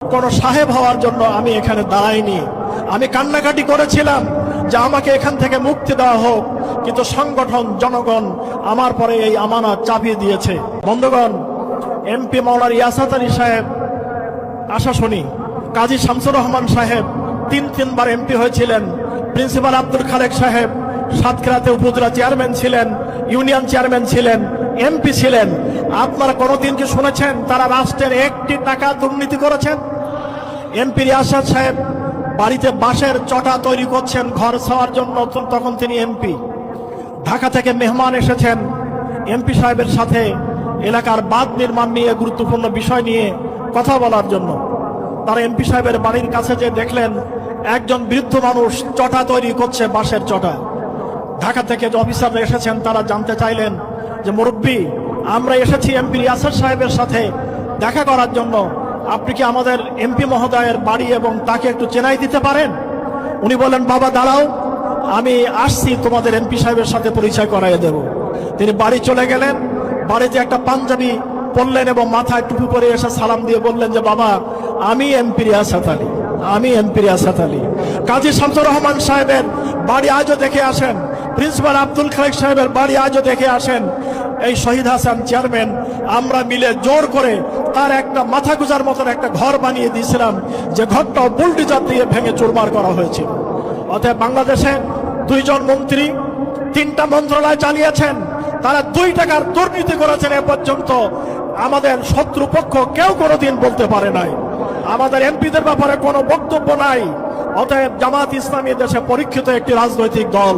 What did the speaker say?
কোন সাহেব হওয়ার জন্য আমি এখানে দাঁড়াইনি। আমি কান্নাকাটি করেছিলাম যে আমাকে এখান থেকে মুক্তি দেওয়া হোক, কিন্তু সংগঠন জনগণ আমার পরে এই আমানত চাপিয়ে দিয়েছে। বন্ধুগণ, এমপি মাওলানা ইয়াসাত আলী সাহেব আশাশুনি, কাজী শামসুর রহমান সাহেব তিনবার এমপি হয়েছিলেন, প্রিন্সিপাল আব্দুল খালেক সাহেব সাতক্ষীরাতে উপজেলা চেয়ারম্যান ছিলেন, ইউনিয়ন চেয়ারম্যান ছিলেন, এমপি ছিলেন। আপনারা কোনোদিন কি শুনেছেন তারা রাষ্ট্রের একটি টাকা দুর্নীতি করেছেন? এমপি ইয়াসাত সাহেব বাড়িতে বাঁশের চটা তৈরি করছেন ঘর ছাওয়ার জন্য, তখন তিনি এমপি। ঢাকা থেকে মেহমান এসেছেন এমপি সাহেবের সাথে এলাকার বাঁধ নির্মাণ নিয়ে গুরুত্বপূর্ণ বিষয় নিয়ে কথা বলার জন্য। তারা এমপি সাহেবের বাড়ির কাছে যে দেখলেন একজন বৃদ্ধ মানুষ চটা তৈরি করছে, বাঁশের চটা। ঢাকা থেকে যে অফিসাররা এসেছেন তারা জানতে চাইলেন যে মুরব্বী, আমরা এসেছি এমপি ইয়াসাত সাহেবের সাথে দেখা করার জন্য, আপনি কি আমাদের এমপি মহোদয়ের বাড়ি এবং তাকে একটু চেনাই দিতে পারেন? উনি বলেন, বাবা দাঁড়াও, আমি আসছি, তোমাদের এমপি সাহেবের সাথে পরিচয় করাইয়ে দেব। তিনি বাড়ি চলে গেলেন, বাড়িতে একটা পাঞ্জাবি পরলেন এবং মাথায় টুপি পরে এসে সালাম দিয়ে বললেন যে বাবা, আমি এমপি ইয়াসাত আলী, আমি এমপি ইয়াসাত আলী। কাজী শামসুর রহমান সাহেবের বাড়ি আজও দেখে আসেন, প্রিন্সিপাল আব্দুল খালেক সাহেবের বাড়ি আজও দেখে আসেন। এই শহীদ হাসান চেয়ারম্যান আমরা মিলে জোর করে তার একটা মাথা গুজার মতন একটা ঘর বানিয়ে দিয়েছিলাম, যে ঘরটাও বুলডোজার দিয়ে ভেঙে চুরমার করা হয়েছিল। অতএব বাংলাদেশে 2 জন মন্ত্রী 3টা মন্ত্রণালয় চালিয়েছেন, তারা 2 টাকার দুর্নীতি করেছেন। এ পর্যন্ত আমাদের শত্রুপক্ষ কেউ কোনোদিন বলতে পারে নাই। আমাদের এমপিদের ব্যাপারে কোনো বক্তব্য নাই। অতএব জামাত ইসলামী দেশে পরীক্ষিত একটি রাজনৈতিক দল।